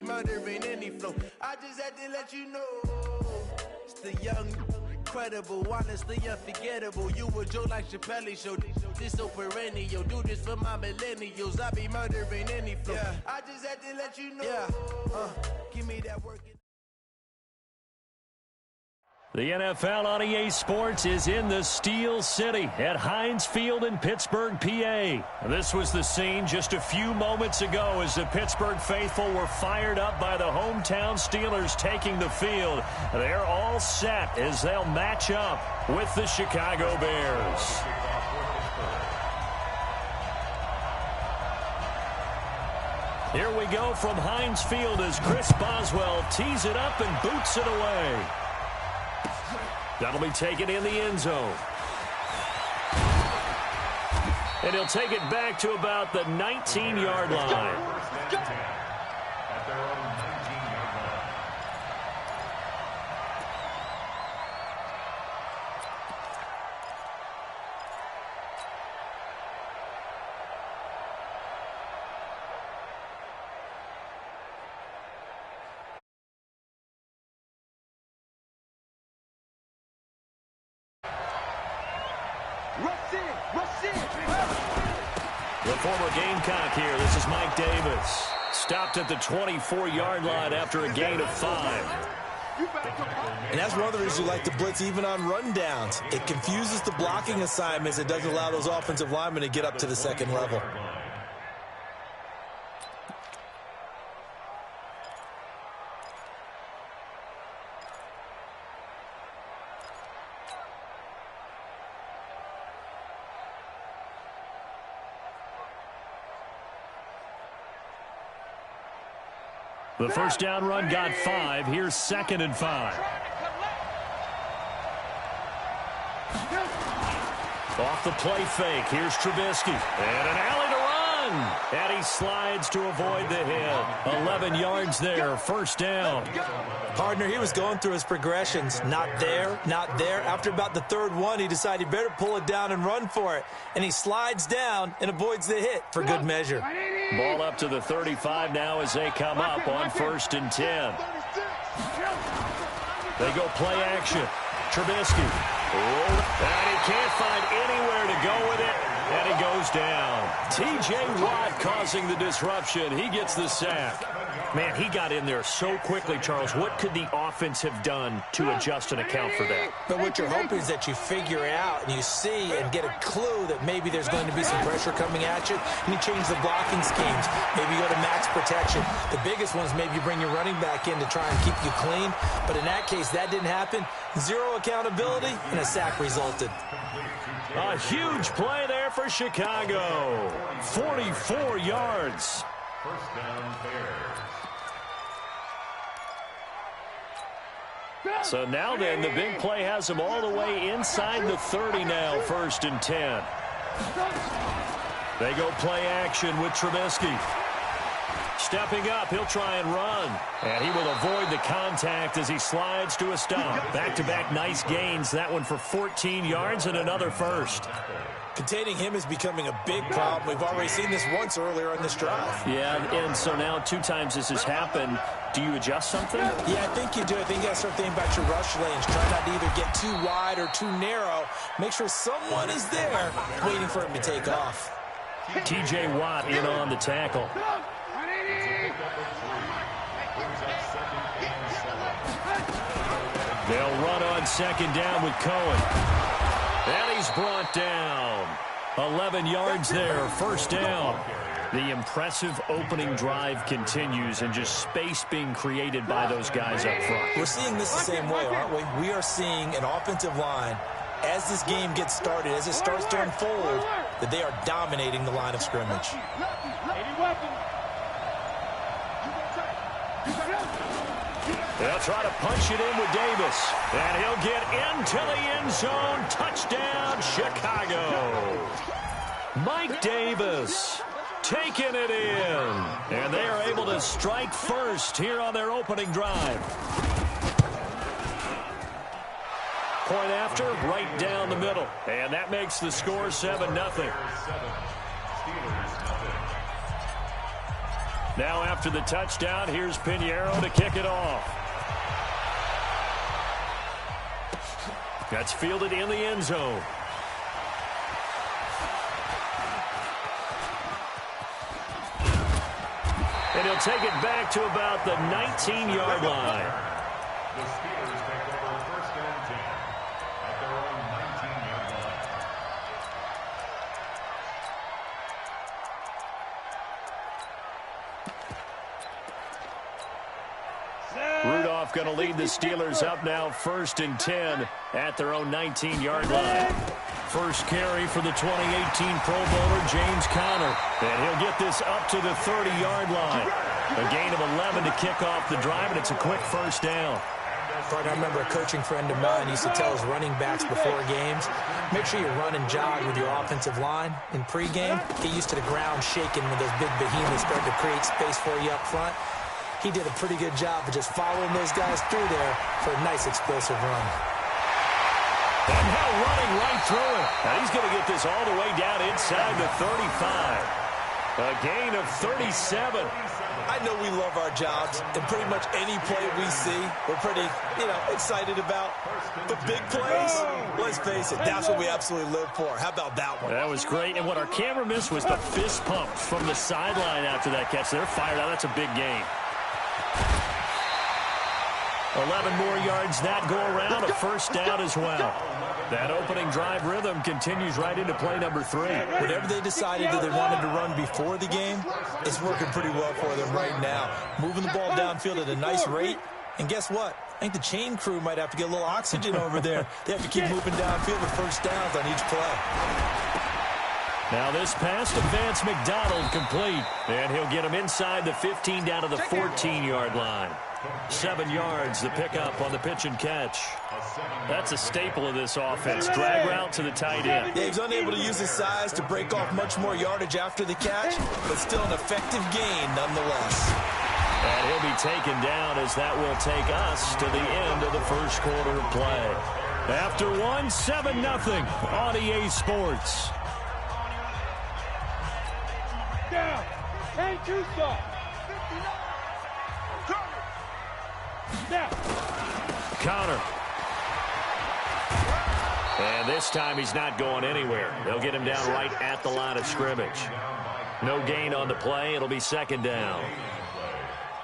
Murdering any flow. I just had to let you know. It's the young, incredible, honestly unforgettable. You a Joe like Chappelle show. This so perennial. Do this for my millennials. I be murdering any flow. Yeah. I just had to let you know. Yeah. Give me that work. The NFL on EA Sports is in the Steel City at Heinz Field in Pittsburgh, PA. This was the scene just a few moments ago as the Pittsburgh faithful were fired up by the hometown Steelers taking the field. They're all set as they'll match up with the Chicago Bears. Here we go from Heinz Field as Chris Boswell tees it up and boots it away. That'll be taken in the end zone. And he'll take it back to about the 19-yard line. The former Gamecock here. This is Mike Davis. Stopped at the 24-yard line after a gain of 5. And that's one of the reasons you like to blitz even on rundowns. It confuses the blocking assignments. It doesn't allow those offensive linemen to get up to the second level. The first down run got 5. Here's 2nd and 5. Off the play fake. Here's Trubisky. And an alley to run. And he slides to avoid the hit. 11 yards there. First down. Partner, he was going through his progressions. Not there, not there. After about the third one, he decided he better pull it down and run for it. And he slides down and avoids the hit for good measure. Ball up to the 35 now as they come up on 1st and 10. They go play action. Trubisky. And he can't find anywhere to go with it. And he goes down. T.J. Watt causing the disruption. He gets the sack. Man, he got in there so quickly, Charles. What could the offense have done to adjust and account for that? But what you're hoping is that you figure out and you see and get a clue that maybe there's going to be some pressure coming at you, and you change the blocking schemes. Maybe you go to max protection. The biggest one is maybe you bring your running back in to try and keep you clean. But in that case, that didn't happen. Zero accountability, and a sack resulted. A huge play there for Chicago. 44 yards. First down, Bears. So now then, the big play has him all the way inside the 30 now, 1st and 10. They go play action with Trubisky. Stepping up, he'll try and run. And he will avoid the contact as he slides to a stop. Back-to-back nice gains. That one for 14 yards and another first. Containing him is becoming a big problem. We've already seen this once earlier on this drive. Yeah, and so now 2 times this has happened. Do you adjust something? Yeah, I think you do. I think you got to start thinking about your rush lanes. Try not to either get too wide or too narrow. Make sure someone is there waiting for him to take off. T.J. Watt in on the tackle. They'll run on 2nd down with Cohen. And he's brought down. 11 yards there, 1st down. The impressive opening drive continues and just space being created by those guys up front. We're seeing this the same way, aren't we? We are seeing an offensive line, as this game gets started, as it starts to unfold, that they are dominating the line of scrimmage. They'll try to punch it in with Davis. And he'll get into the end zone. Touchdown, Chicago. Mike Davis taking it in. And they are able to strike first here on their opening drive. Point after, right down the middle. And that makes the score 7-0. Now after the touchdown, here's Pinheiro to kick it off. That's fielded in the end zone. And he'll take it back to about the 19-yard line. The Steelers take over 1st and 10 at their own 19-yard line. Rudolph going to lead the Steelers up now 1st and 10 at their own 19-yard line. First carry for the 2018 Pro Bowler, James Conner. And he'll get this up to the 30-yard line. A gain of 11 to kick off the drive, and it's a quick first down. I remember a coaching friend of mine used to tell his running backs before games, make sure you run and jog with your offensive line. In pregame, get used to the ground shaking when those big behemoths start to create space for you up front. He did a pretty good job of just following those guys through there for a nice explosive run. And now running right through it. Now he's going to get this all the way down inside the 35. A gain of 37. I know we love our jobs, and pretty much any play we see, we're pretty, excited about. But big plays, let's face it, that's what we absolutely live for. How about that one? That was great. And what our camera missed was the fist pumps from the sideline after that catch. They're fired out. That's a big gain. 11 more yards that go around, a first down as well. That opening drive rhythm continues right into play number 3. Whatever they decided that they wanted to run before the game, it's working pretty well for them right now. Moving the ball downfield at a nice rate. And guess what? I think the chain crew might have to get a little oxygen over there. They have to keep moving downfield with first downs on each play. Now this pass to Vance McDonald complete. And he'll get him inside the 15 down to the 14-yard line. 7 yards, the pickup on the pitch and catch. That's a staple of this offense. Drag route to the tight end. Yeah, he's unable to use his size to break off much more yardage after the catch, but still an effective gain nonetheless. And he'll be taken down as that will take us to the end of the first quarter of play. After one, 7-0 on EA Sports. Down. Ain't too soft. Down. Conner. And this time he's not going anywhere. They'll get him down right at the line of scrimmage. No gain on the play. It'll be 2nd down.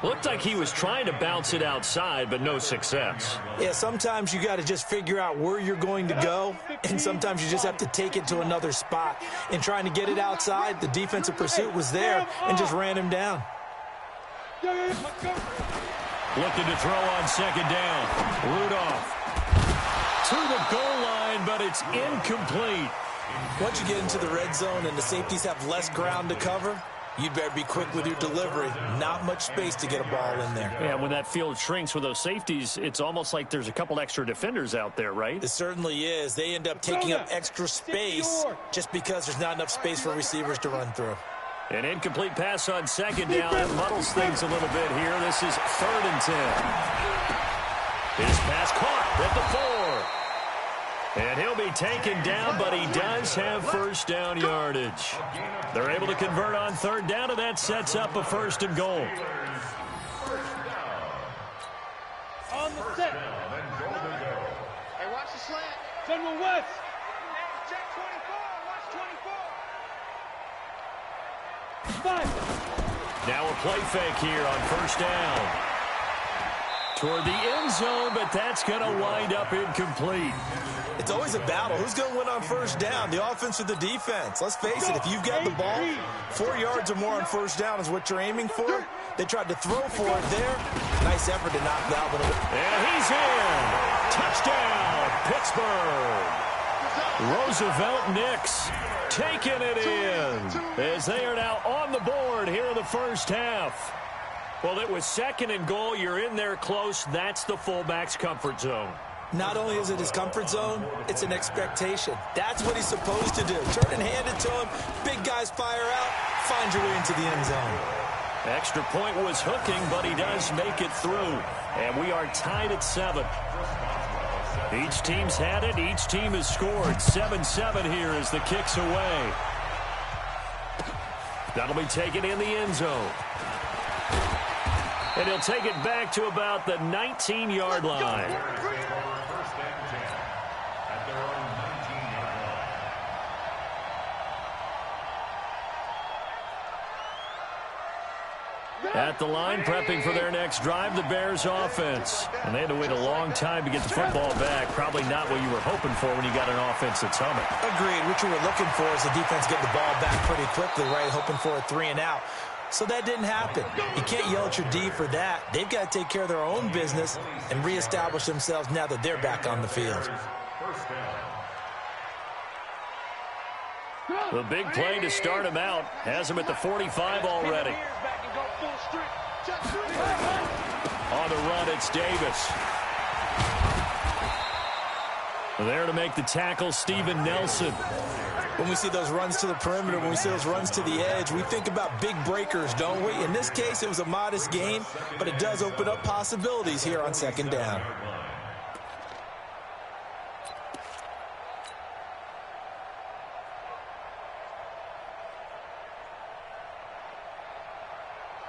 Looked like he was trying to bounce it outside, but no success. Yeah, sometimes you got to just figure out where you're going to go, and sometimes you just have to take it to another spot. In trying to get it outside, the defensive pursuit was there and just ran him down. Looking to throw on 2nd down. Rudolph to the goal line, but it's incomplete. Once you get into the red zone and the safeties have less ground to cover, you'd better be quick with your delivery. Not much space to get a ball in there. Yeah, when that field shrinks with those safeties, it's almost like there's a couple extra defenders out there, right? It certainly is. They end up taking up extra space just because there's not enough space for receivers to run through. An incomplete pass on 2nd down. It muddles things a little bit here. This is 3rd and 10. His pass caught at the 4. And he'll be taken down, but he does have first down yardage. They're able to convert on 3rd down, and that sets up a 1st and goal. On the set. Hey, watch the slant. General West. Check 24. Watch 5. Now a play fake here on 1st down. Toward the end zone, but that's going to wind up incomplete. It's always a battle. Who's going to win on 1st down, the offense or the defense? Let's face it, if you've got the ball, 4 yards or more on 1st down is what you're aiming for. They tried to throw for it there. Nice effort to knock that one away. And he's in. Touchdown, Pittsburgh. Roosevelt Nix taking it in as they are now on the board here in the first half. Well, it was 2nd and goal. You're in there close. That's the fullback's comfort zone. Not only is it his comfort zone, it's an expectation. That's what he's supposed to do. Turn and hand it to him. Big guys fire out. Find your way into the end zone. Extra point was hooking, but he does make it through. And we are tied at 7. Each team's had it. Each team has scored. 7-7 here as the kick's away. That'll be taken in the end zone. And he'll take it back to about the 19-yard line. First and 10 at their own 19-yard line. At the line, prepping for their next drive, the Bears offense. And they had to wait a long time to get the football back. Probably not what you were hoping for when you got an offense that's humming. Agreed. What you were looking for is the defense getting the ball back pretty quickly, right? Hoping for a 3-and-out. So that didn't happen. You can't yell at your D for that. They've got to take care of their own business and reestablish themselves now that they're back on the field. First down. The big play to start him out has him at the 45 already. On the run, it's Davis. There to make the tackle, Steven Nelson. When we see those runs to the perimeter, when we see those runs to the edge, we think about big breakers, don't we? In this case, it was a modest gain, but it does open up possibilities here on second down.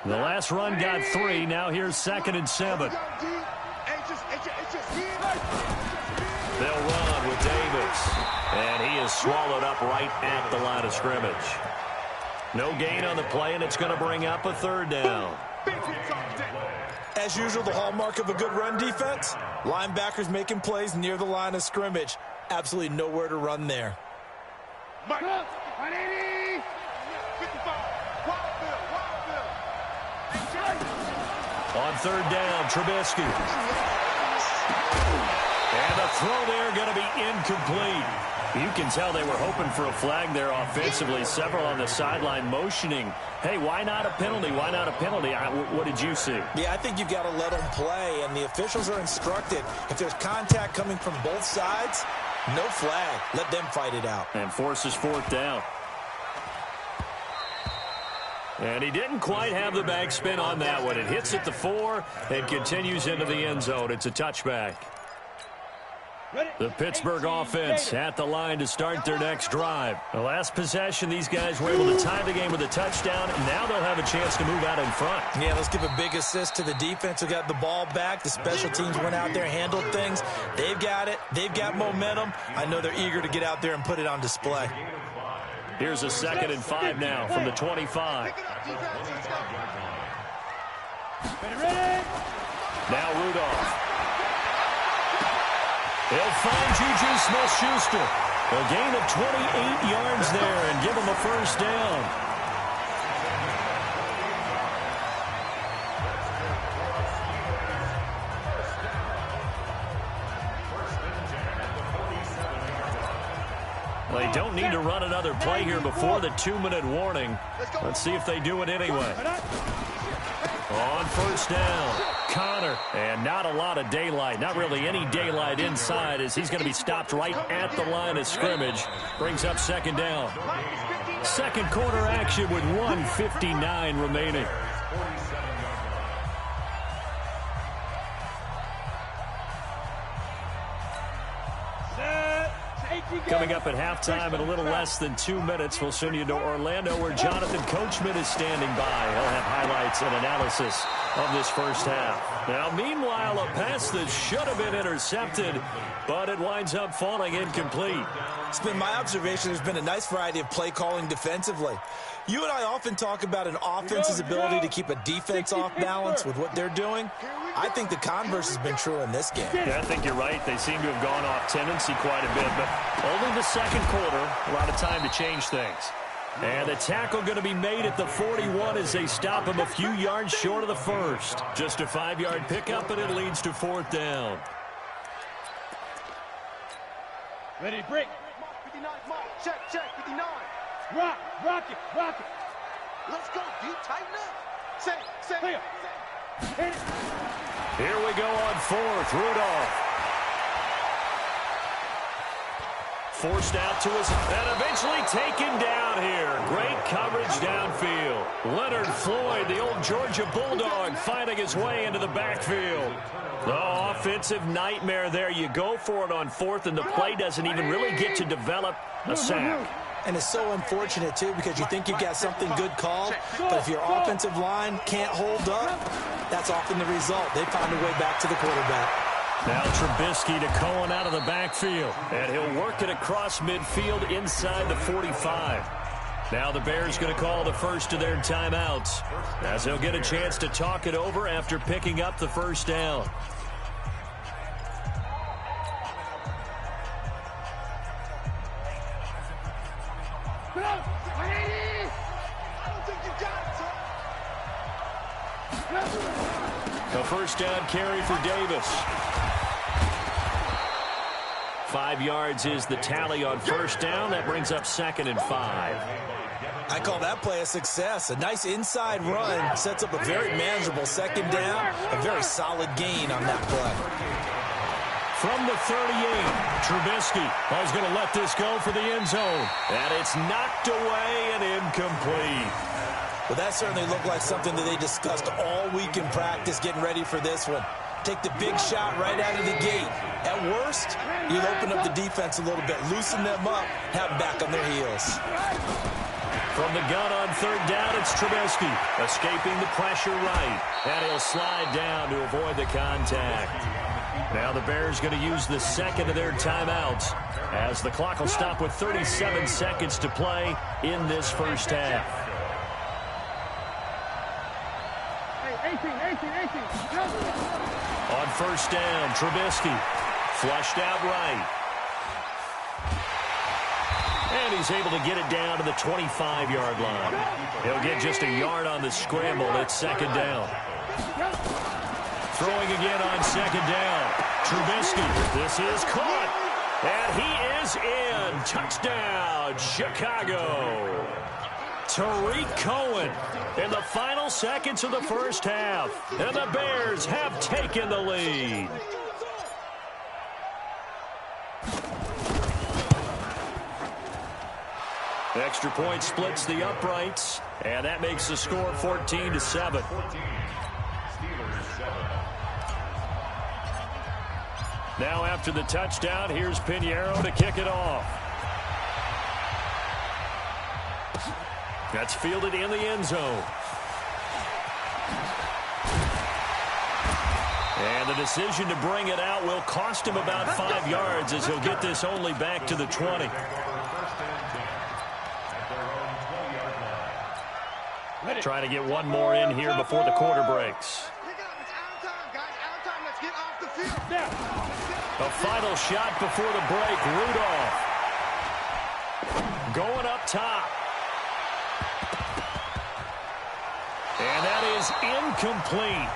The last run got 3. Now here's 2nd and 7. They'll run with Davis. And he is swallowed up right at the line of scrimmage. No gain on the play, and it's going to bring up a 3rd down. As usual, the hallmark of a good run defense, linebackers making plays near the line of scrimmage. Absolutely nowhere to run there. On 3rd down, Trubisky. And the throw there going to be incomplete. You can tell they were hoping for a flag there offensively. Several on the sideline motioning, hey, why not a penalty? Why not a penalty? What did you see? Yeah, I think you've got to let them play, and the officials are instructed. If there's contact coming from both sides, no flag. Let them fight it out. And forces 4th down. And he didn't quite have the backspin on that one. It hits at the 4 and continues into the end zone. It's a touchback. The Pittsburgh offense at the line to start their next drive. The last possession, these guys were able to tie the game with a touchdown, and now they'll have a chance to move out in front. Yeah, let's give a big assist to the defense who got the ball back. The special teams went out there, handled things. They've got it. They've got momentum. I know they're eager to get out there and put it on display. Here's a 2nd and 5 now from the 25. Now Rudolph. He'll find Juju Smith-Schuster. A gain of 28 yards there and give him a 1st down. They don't need to run another play here before the 2-minute warning. Let's see if they do it anyway. On 1st down, Connor. And not a lot of daylight. Not really any daylight inside as he's going to be stopped right at the line of scrimmage. Brings up 2nd down. 2nd quarter action with 1:59 remaining. Coming up at halftime in a little less than 2 minutes, we'll send you to Orlando where Jonathan Coachman is standing by. He'll have highlights and analysis of this first half. Now, meanwhile, a pass that should have been intercepted, but it winds up falling incomplete. It's been my observation there's been a nice variety of play calling defensively. You and I often talk about an offense's ability to keep a defense off balance with what they're doing. I think the converse has been true in this game. Yeah, I think you're right. They seem to have gone off tendency quite a bit, but only the 2nd quarter, a lot of time to change things. And the tackle going to be made at the 41 as they stop him a few yards short of the 1st. Just a 5-yard pickup, and it leads to 4th down. Ready, break. 59, mark. Check, 59. Rock it. Let's go, D. Tighten up. Say. Clear. Hit it. Here we go on 4th. Rudolph. Forced out to his, and eventually taken down here. Great coverage downfield. Leonard Floyd, the old Georgia Bulldog, finding his way into the backfield. The offensive nightmare there. You go for it on 4th, and the play doesn't even really get to develop a sack. And it's so unfortunate, too, because you think you've got something good called, but if your offensive line can't hold up, that's often the result. They find a way back to the quarterback. Now Trubisky to Cohen out of the backfield. And he'll work it across midfield inside the 45. Now the Bears going to call the first of their timeouts, as they'll get a chance to talk it over after picking up the first down. The first down carry for Davis. 5 yards is the tally on first down. That brings up 2nd and 5. I call that play a success. A nice inside run sets up a very manageable second down. A very solid gain on that play. From the 38, Trubisky is going to let this go for the end zone. And it's knocked away and incomplete. Well, that certainly looked like something that they discussed all week in practice, getting ready for this one. Take the big shot right out of the gate. At worst, you'll open up the defense a little bit, loosen them up, have them back on their heels. From the gun on third down, it's Trubisky, escaping the pressure right. And he'll slide down to avoid the contact. Now the Bears going to use the second of their timeouts, as the clock will stop with 37 seconds to play in this first half. 18. On first down, Trubisky flushed out right. And he's able to get it down to the 25-yard line. He'll get just a yard on the scramble. It's second down. Throwing again on second down. Trubisky, this is caught. And he is in. Touchdown, Chicago. Tariq Cohen in the final seconds of the first half. And the Bears have taken the lead. Extra point splits the uprights, and that makes the score 14-7. Now after the touchdown, here's Pinheiro to kick it off. That's fielded in the end zone. And the decision to bring it out will cost him about 5 yards, as he'll get this only back to the 20. Trying to get one more in here before the quarter breaks. A final shot before the break. Rudolph going up top. And that is incomplete.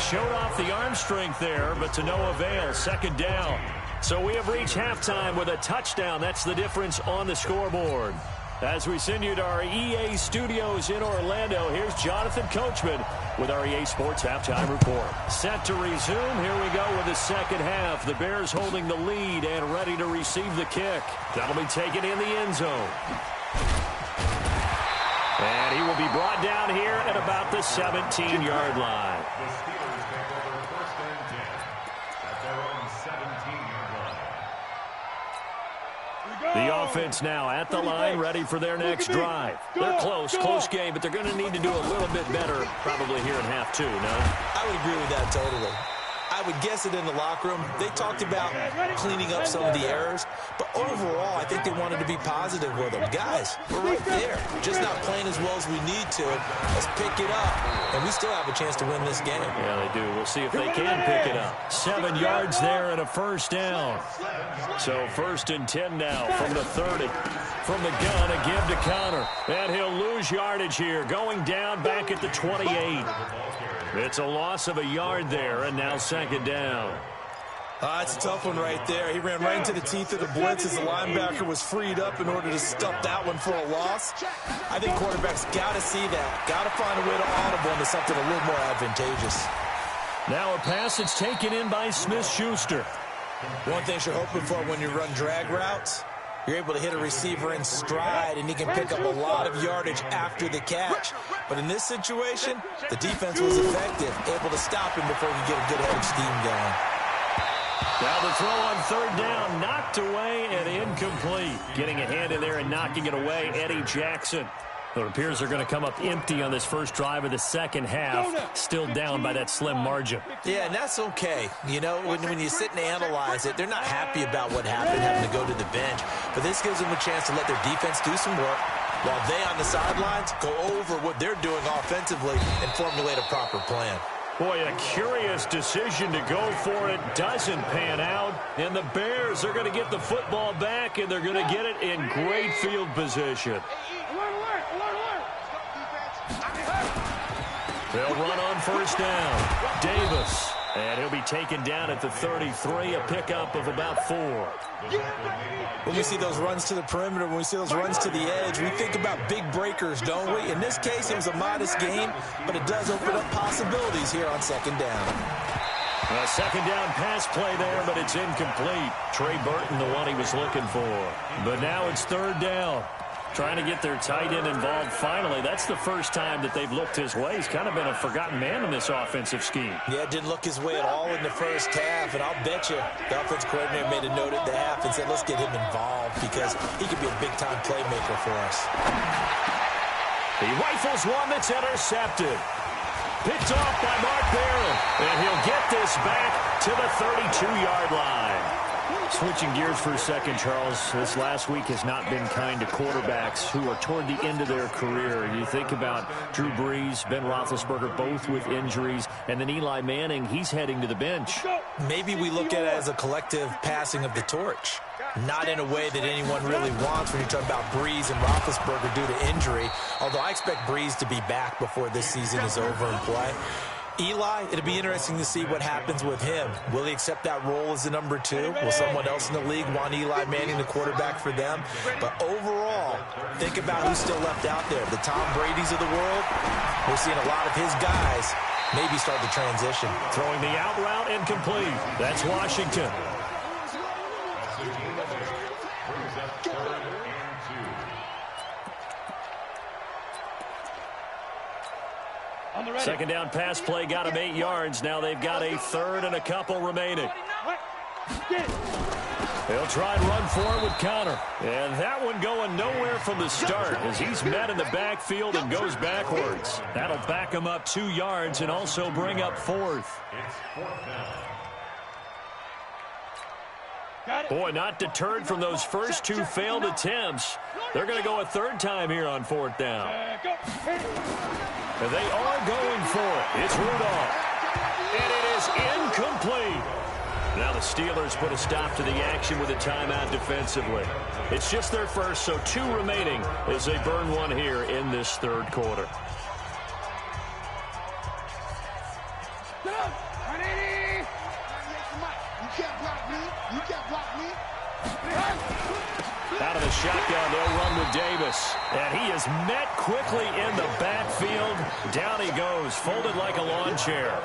Showed off the arm strength there, but to no avail. Second down. So we have reached halftime with a touchdown. That's the difference on the scoreboard. As we send you to our EA studios in Orlando, here's Jonathan Coachman with our EA Sports Halftime Report. Set to resume. Here we go with the second half. The Bears holding the lead and ready to receive the kick. That'll be taken in the end zone. And he will be brought down here at about the 17-yard line. The Steelers take over first and 10 at their own 17-yard line. The offense now at the line, ready for their next drive. They're close game, but they're going to need to do a little bit better probably here in half two, no? I would agree with that totally. I would guess it in the locker room. They talked about cleaning up some of the errors, but overall, I think they wanted to be positive with them. Guys, we're right there. Just not playing as well as we need to. Let's pick it up, and we still have a chance to win this game. Yeah, they do. We'll see if they can pick it up. 7 yards there and a first down. So first and 10 now from the 30. From the gun, a give to Connor. And he'll lose yardage here, going down back at the 28. It's a loss of a yard there, and now second down. It's a tough one right there. He ran right into the teeth of the blitz as the linebacker was freed up in order to stuff that one for a loss. I think quarterbacks got to see that. Got to find a way to audible into something a little more advantageous. Now a pass that's taken in by Smith-Schuster. One thing you're hoping for when you run drag routes, you're able to hit a receiver in stride, and he can pick up a lot of yardage after the catch. But in this situation, the defense was effective, able to stop him before he could get a good head of steam going. Now the throw on third down, knocked away and incomplete. Getting a hand in there and knocking it away, Eddie Jackson. It appears they're going to come up empty on this first drive of the second half, still down by that slim margin. Yeah, and that's okay. You know, when you sit and analyze it, they're not happy about what happened, having to go to the bench. But this gives them a chance to let their defense do some work while they on the sidelines go over what they're doing offensively and formulate a proper plan. Boy, a curious decision to go for it. Doesn't pan out. And the Bears are going to get the football back, and they're going to get it in great field position. They'll run on first down. Davis. And he'll be taken down at the 33, a pickup of about 4. When we see those runs to the perimeter, when we see those runs to the edge, we think about big breakers, don't we? In this case, it was a modest gain, but it does open up possibilities here on second down. A second down pass play there, but it's incomplete. Trey Burton, the one he was looking for. But now it's third down. Trying to get their tight end involved finally. That's the first time that they've looked his way. He's kind of been a forgotten man in this offensive scheme. Yeah, didn't look his way at all in the first half, and I'll bet you the offense coordinator made a note at the half and said, let's get him involved because he could be a big-time playmaker for us. He rifles one that's intercepted. Picked off by Mark Barron, and he'll get this back to the 32-yard line. Switching gears for a second, Charles, this last week has not been kind to quarterbacks who are toward the end of their career. You think about Drew Brees, Ben Roethlisberger, both with injuries, and then Eli Manning, he's heading to the bench. Maybe we look at it as a collective passing of the torch. Not in a way that anyone really wants when you talk about Brees and Roethlisberger due to injury, although I expect Brees to be back before this season is over and play. Eli, it'll be interesting to see what happens with him. Will he accept that role as the number 2? Will someone else in the league want Eli Manning, the quarterback, for them? But overall, think about who's still left out there. The Tom Brady's of the world, we're seeing a lot of his guys maybe start to transition. Throwing the out route incomplete. That's Washington. Second down pass play got him 8 yards. Now they've got a third and a couple remaining. They'll try and run for it with Connor. And that one going nowhere from the start as he's met in the backfield and goes backwards. That'll back him up 2 yards and also bring up 4th. Boy, not deterred from those first 2 failed attempts. They're going to go a third time here on 4th down. And they are going for it. It's Rudolph. And it is incomplete. Now the Steelers put a stop to the action with a timeout defensively. It's just their first, so 2 remaining as they burn one here in this third quarter. Out of the shotgun, they'll run with Davis. And he is met quickly in the backfield. Down he goes, folded like a lawn chair.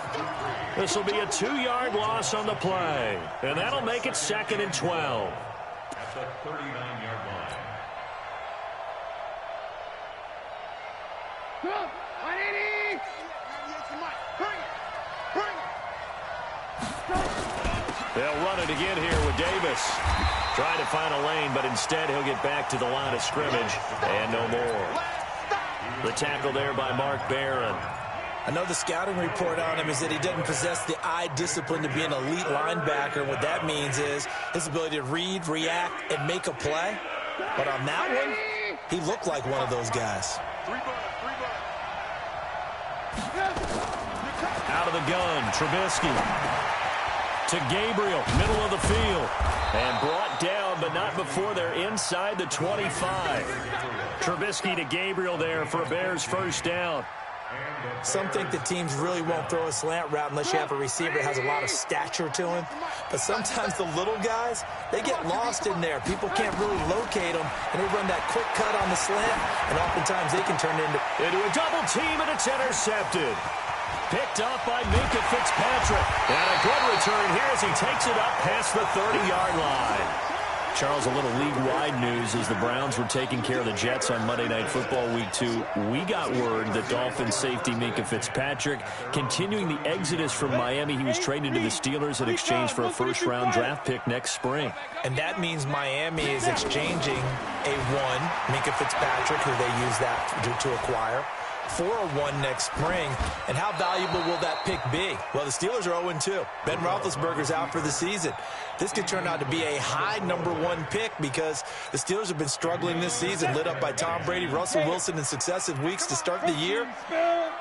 This will be a 2-yard loss on the play. And that'll make it 2nd and 12. At the 39-yard line. They'll run it again here with Davis. Trying to find a lane, but instead he'll get back to the line of scrimmage and no more. The tackle there by Mark Barron. I know the scouting report on him is that he doesn't possess the eye discipline to be an elite linebacker. What that means is his ability to read, react, and make a play. But on that one, he looked like one of those guys. Out of the gun, Trubisky. To Gabriel, middle of the field. And brought down, but not before they're inside the 25. Trubisky to Gabriel there for a Bears first down. Some think the teams really won't throw a slant route unless you have a receiver that has a lot of stature to him. But sometimes the little guys, they get lost in there. People can't really locate them, and they run that quick cut on the slant, and oftentimes they can turn it into a double team, and it's intercepted. Picked up by Minkah Fitzpatrick. And a good return here as he takes it up past the 30-yard line. Charles, a little league-wide news as the Browns were taking care of the Jets on Monday Night Football Week 2. We got word that Dolphins safety Minkah Fitzpatrick continuing the exodus from Miami. He was traded to the Steelers in exchange for a first-round draft pick next spring. And that means Miami is exchanging a 1, Minkah Fitzpatrick, who they use that to acquire, for a 1 next spring. And how valuable will that pick be? Well, the Steelers are 0-2. Ben Roethlisberger's out for the season. This could turn out to be a high #1 pick because the Steelers have been struggling this season, lit up by Tom Brady, Russell Wilson in successive weeks to start the year.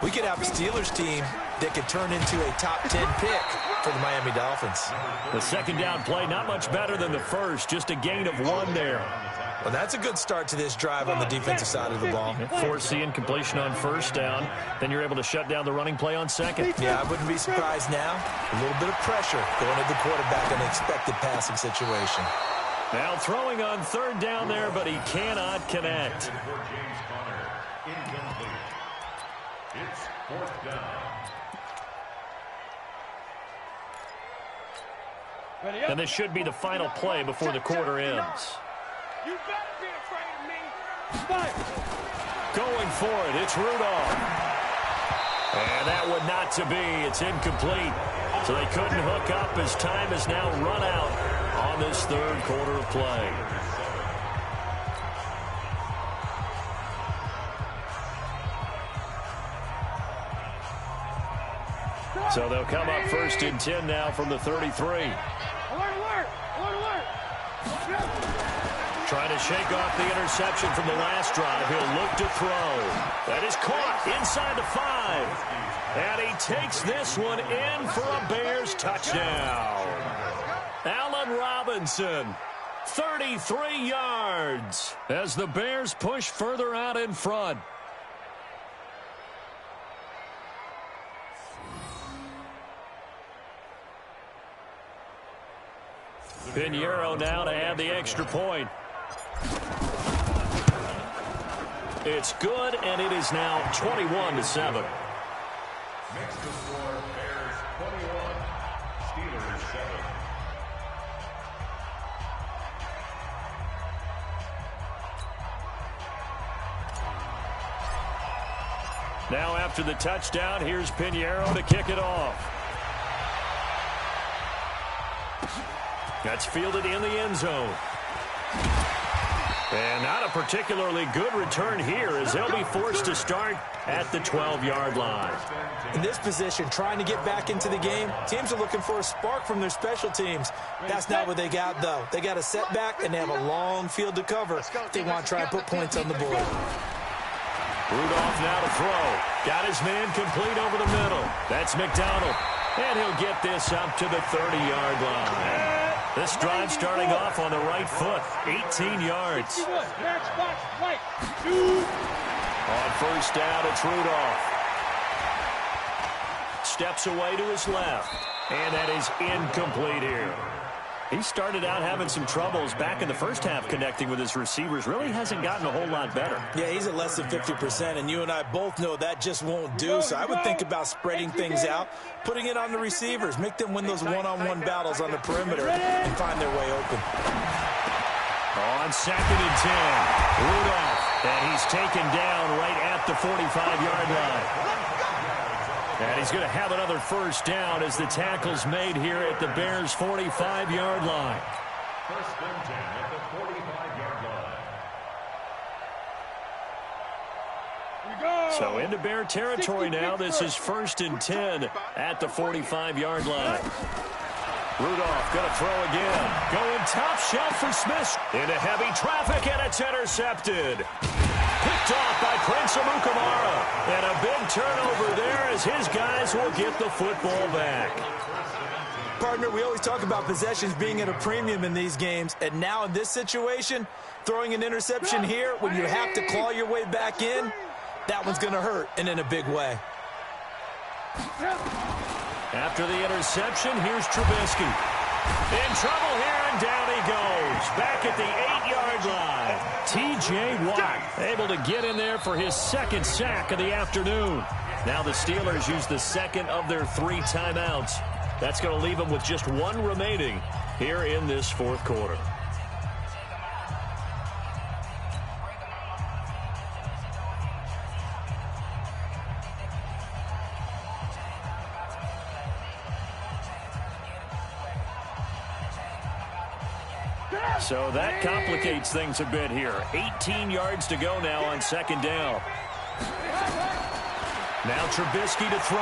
We could have a Steelers team that could turn into a top 10 pick for the Miami Dolphins. The second down play, not much better than the first, just a gain of 1 there. Well, that's a good start to this drive on the defensive side of the ball. Force the incompletion on first down. Then you're able to shut down the running play on second. Yeah, I wouldn't be surprised now. A little bit of pressure going at the quarterback in an expected passing situation. Now throwing on third down there, but he cannot connect. For James Conner, incomplete. It's 4th down. And this should be the final play before the quarter ends. You better be afraid of me. Going for it, it's Rudolph. And that one not to be. It's incomplete. So they couldn't hook up as time has now run out on this third quarter of play. So they'll come up 1st and 10 now from the 33. Trying to shake off the interception from the last drive. He'll look to throw. That is caught inside the 5. And he takes this one in for a Bears touchdown. Allen Robinson, 33 yards as the Bears push further out in front. Pinheiro now to add the extra point. It's good, and it is now 21-7. Makes the score Bears 21, Steelers 7. Now after the touchdown, here's Pinheiro to kick it off. That's fielded in the end zone. And not a particularly good return here as they'll be forced to start at the 12-yard line. In this position, trying to get back into the game, teams are looking for a spark from their special teams. That's not what they got, though. They got a setback, and they have a long field to cover if they want to try and put points on the board. Rudolph now to throw. Got his man complete over the middle. That's McDonald. And he'll get this up to the 30-yard line. This drive starting off on the right foot, 18 yards. On first down, it's Rudolph. Steps away to his left, and that is incomplete here. He started out having some troubles back in the first half connecting with his receivers. Really hasn't gotten a whole lot better. Yeah, he's at less than 50%, and you and I both know that just won't do. So I would think about spreading things out, putting it on the receivers, make them win those one-on-one battles on the perimeter and find their way open. On 2nd and 10, Rudolph, and he's taken down right at the 45-yard line. And he's going to have another first down as the tackle's made here at the Bears' 45-yard line. 1st and 10 at the 45-yard line. So into Bear territory now. This is 1st and 10 at the 45-yard line. Rudolph going to throw again. Going top shelf for Smith. Into heavy traffic, and it's intercepted. Picked off by Prince Amukamara. And a big turnover there as his guys will get the football back. Partner, we always talk about possessions being at a premium in these games. And now in this situation, throwing an interception here when you have to claw your way back in, that one's going to hurt, and in a big way. After the interception, here's Trubisky. In trouble here, and down he goes. Back at the 8-yard line. T.J. Watt able to get in there for his 2nd sack of the afternoon. Now the Steelers use the 2nd of their 3 timeouts. That's going to leave them with just 1 remaining here in this 4th quarter. So that complicates things a bit here. 18 yards to go now on second down. Now Trubisky to throw.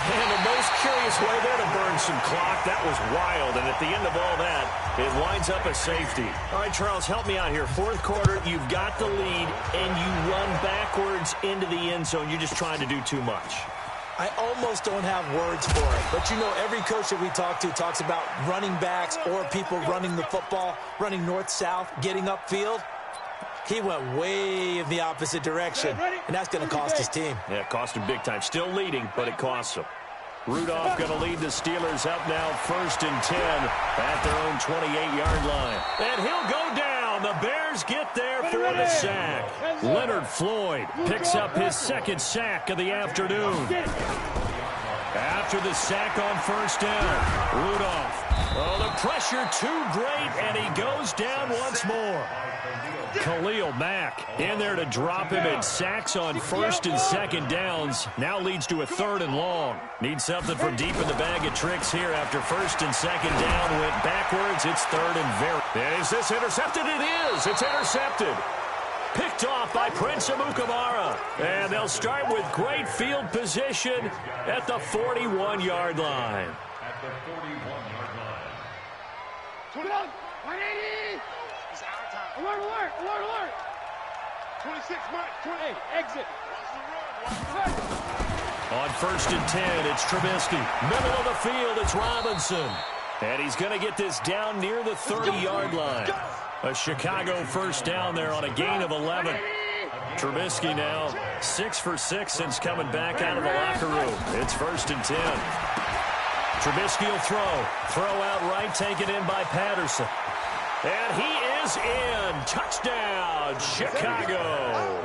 And the most curious way there to burn some clock. That was wild. And at the end of all that, it winds up a safety. All right, Charles, help me out here. Fourth quarter, you've got the lead, and you run backwards into the end zone. You're just trying to do too much. I almost don't have words for it. But, you know, every coach that we talk to talks about running backs or people running the football, running north-south, getting upfield. He went way in the opposite direction, and that's going to cost his team. Yeah, it cost him big time. Still leading, but it costs him. Rudolph going to lead the Steelers up now 1st and 10 at their own 28-yard line. And he'll go down. The Bears get there for the sack. Leonard Floyd picks up his second sack of the afternoon. After the sack on 1st down, Rudolph. Oh, the pressure too great, and he goes down once more. Khalil Mack in there to drop him in sacks on 1st and 2nd downs. Now leads to a 3rd and long. Needs something from deep in the bag of tricks here after 1st and 2nd down. Went backwards. It's 3rd and very. And is this intercepted? It is. It's intercepted. Picked off by Prince Amukamara. And they'll start with great field position at the 41-yard line. At the 41-yard line. 180. Alert, alert, alert, alert. 26, mark, 28, exit. On 1st and 10, it's Trubisky. Middle of the field, it's Robinson. And he's going to get this down near the 30-yard line. A Chicago 1st down there on a gain of 11. Trubisky now 6 for 6 since coming back out of the locker room. It's 1st and 10. Trubisky will throw. Throw out right, taken in by Patterson. And he is in. Touchdown, Chicago.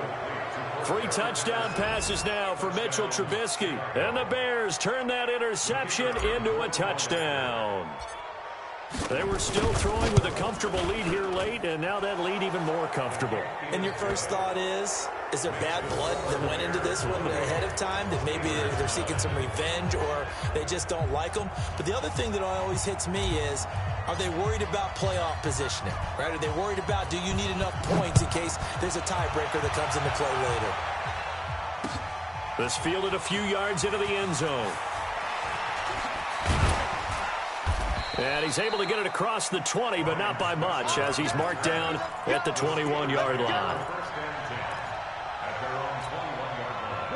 3 touchdown passes now for Mitchell Trubisky. And the Bears turn that interception into a touchdown. They were still throwing with a comfortable lead here late, and now that lead even more comfortable. And your first thought is there bad blood that went into this one ahead of time, that maybe they're seeking some revenge or they just don't like them? But the other thing that always hits me is, are they worried about playoff positioning, right? Are they worried about, do you need enough points in case there's a tiebreaker that comes into play later? This fielded a few yards into the end zone. And he's able to get it across the 20, but not by much, as he's marked down at the 21-yard line.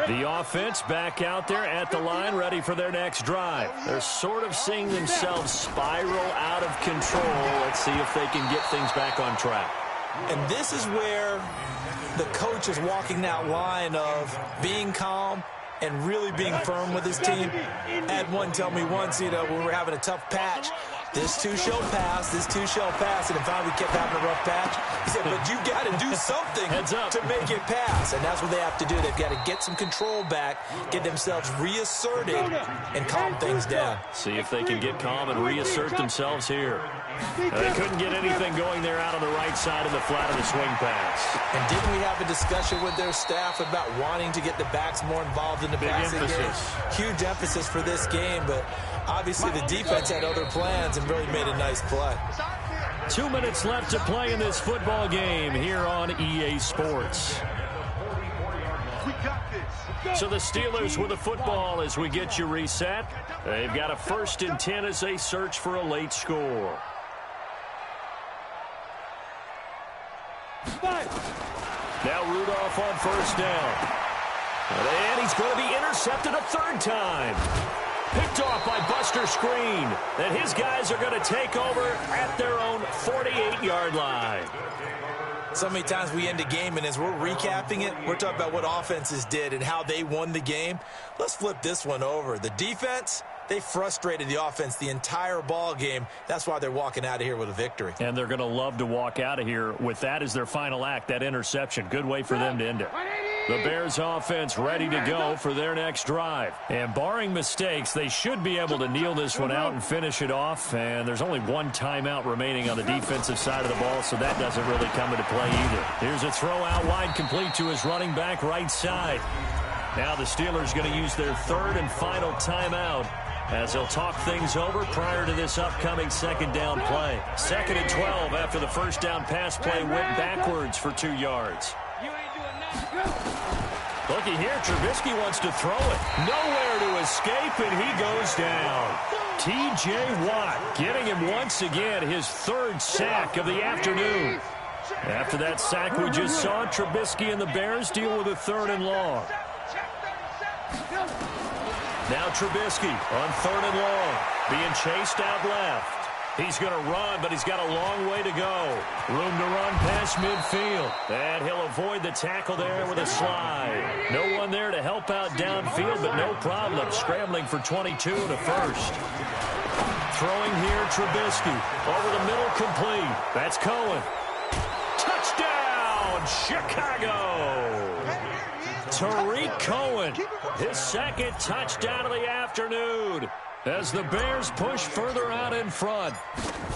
The offense back out there at the line, ready for their next drive. They're sort of seeing themselves spiral out of control. Let's see if they can get things back on track. And this is where the coach is walking that line of being calm and really being firm with his team. I had one tell me once, when we were having a tough patch, this too shall pass, this too shall pass, and finally we kept having a rough patch. He said, but you got to do something to make it pass, and that's what they have to do. They've got to get some control back, get themselves reasserted, and calm things down. See if they can get calm and reassert themselves here. They couldn't get anything going there out on the right side of the flat of the swing pass. And didn't we have a discussion with their staff about wanting to get the backs more involved in the passing game? Huge emphasis for this game, but obviously the defense had other plans and really made a nice play. 2 minutes left to play in this football game here on EA Sports. So the Steelers with the football as we get you reset. They've got a 1st and 10 as they search for a late score. Now Rudolph on 1st down. And he's going to be intercepted a 3rd time. Picked off by Buster Screen. And his guys are going to take over at their own 48-yard line. So many times we end a game, and as we're recapping it, we're talking about what offenses did and how they won the game. Let's flip this one over. The defense, they frustrated the offense the entire ball game. That's why they're walking out of here with a victory. And they're going to love to walk out of here with that as their final act, that interception. Good way for them to end it. The Bears offense ready to go for their next drive. And barring mistakes, they should be able to kneel this one out and finish it off. And there's only one timeout remaining on the defensive side of the ball, so that doesn't really come into play either. Here's a throw out wide, complete to his running back right side. Now the Steelers going to use their 3rd and final timeout as they'll talk things over prior to this upcoming second down play. 2nd and 12 after the first down pass play went backwards for 2 yards. Looky here, Trubisky wants to throw it. Nowhere to escape, and he goes down. T.J. Watt getting him once again his 3rd sack of the afternoon. After that sack we just saw, Trubisky and the Bears deal with a 3rd and long. Now Trubisky on 3rd and long, being chased out left. He's going to run, but he's got a long way to go. Room to run past midfield. And he'll avoid the tackle there with a slide. No one there to help out downfield, but no problem. Scrambling for 22 and a first. Throwing here, Trubisky. Over the middle, complete. That's Cohen. Touchdown, Chicago! Tariq Cohen, his 2nd touchdown of the afternoon, as the Bears push further out in front.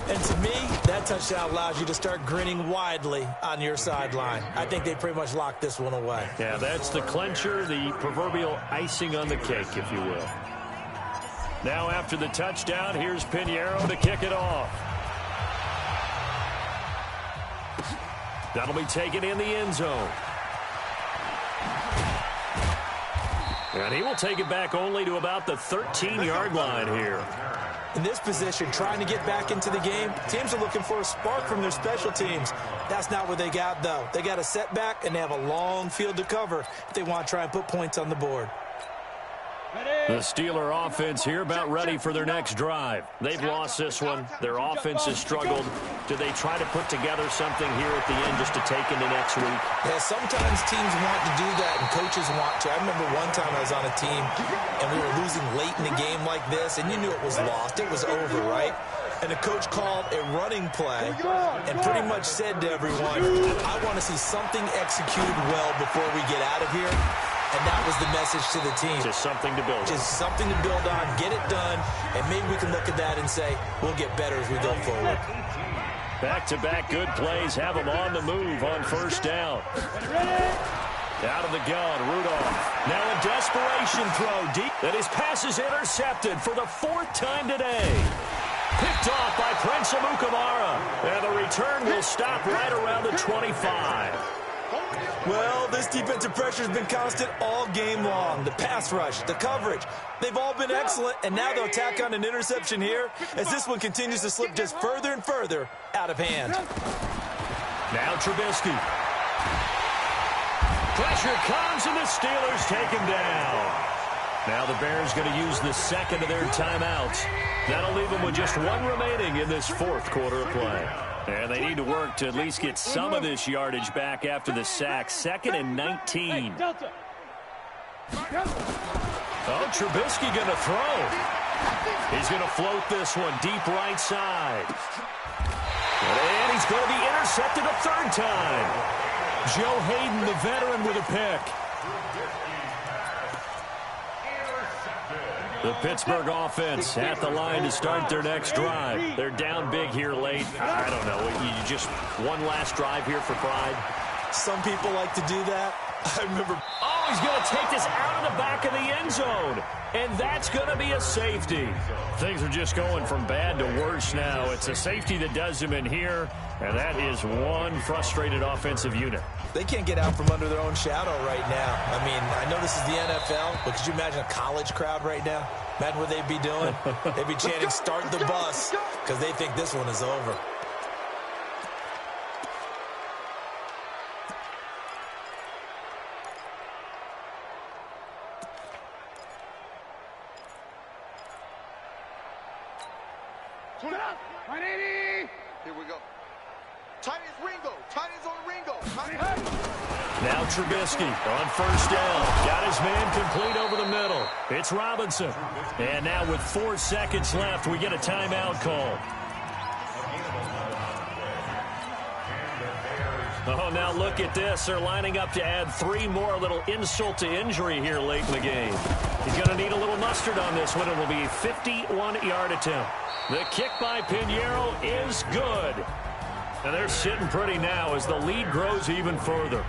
And to me, that touchdown allows you to start grinning widely on your sideline. I think they pretty much locked this one away. Yeah, that's the clincher, the proverbial icing on the cake, if you will. Now after the touchdown, here's Pinheiro to kick it off. That'll be taken in the end zone. And he will take it back only to about the 13-yard line here. In this position, trying to get back into the game, teams are looking for a spark from their special teams. That's not what they got, though. They got a setback, and they have a long field to cover if they want to try and put points on the board. The Steeler offense here about ready for their next drive. They've lost this one. Their offense has struggled. Do they try to put together something here at the end just to take into next week? Yeah, sometimes teams want to do that and coaches want to. I remember one time I was on a team and we were losing late in the game like this, and you knew it was lost. It was over, right? And the coach called a running play and pretty much said to everyone, I want to see something executed well before we get out of here. And that was the message to the team. Just something to build on. Just something to build on, get it done, and maybe we can look at that and say, we'll get better as we go forward. Back-to-back good plays have them on the move on first down. Out of the gun, Rudolph. Now a desperation throw deep. And his pass is intercepted for the 4th time today. Picked off by Prince Amukamara. And the return will stop right around the 25. Well, this defensive pressure has been constant all game long. The pass rush, the coverage, they've all been excellent, and now they'll tack on an interception here as this one continues to slip just further and further out of hand. Now Trubisky. Pressure comes, and the Steelers take him down. Now the Bears going to use the 2nd of their timeouts. That'll leave them with just 1 remaining in this 4th quarter of play. And they need to work to at least get some of this yardage back after the sack. 2nd and 19. Oh, Trubisky going to throw. He's going to float this one deep right side. And he's going to be intercepted a 3rd time. Joe Hayden, the veteran, with a pick. The Pittsburgh offense at the line to start their next drive. They're down big here late. I don't know. You just one last drive here for pride. Some people like to do that. I remember. Oh, he's going to take this out of the back of the end zone. And that's going to be a safety. Things are just going from bad to worse now. It's a safety that does him in here. And that is one frustrated offensive unit. They can't get out from under their own shadow right now. I mean, I know this is the NFL, but could you imagine a college crowd right now? Imagine what they'd be doing. They'd be chanting, start the bus, because they think this one is over. Here we go. Tight is Ringo. Tight is on Ringo. Now Trubisky on first down. Got his man complete over the middle. It's Robinson. And now with 4 seconds left, we get a timeout call. Oh, now look at this. They're lining up to add 3 more, a little insult to injury here late in the game. He's going to need a little mustard on this one. It will be a 51-yard attempt. The kick by Pinheiro is good. And they're sitting pretty now as the lead grows even further.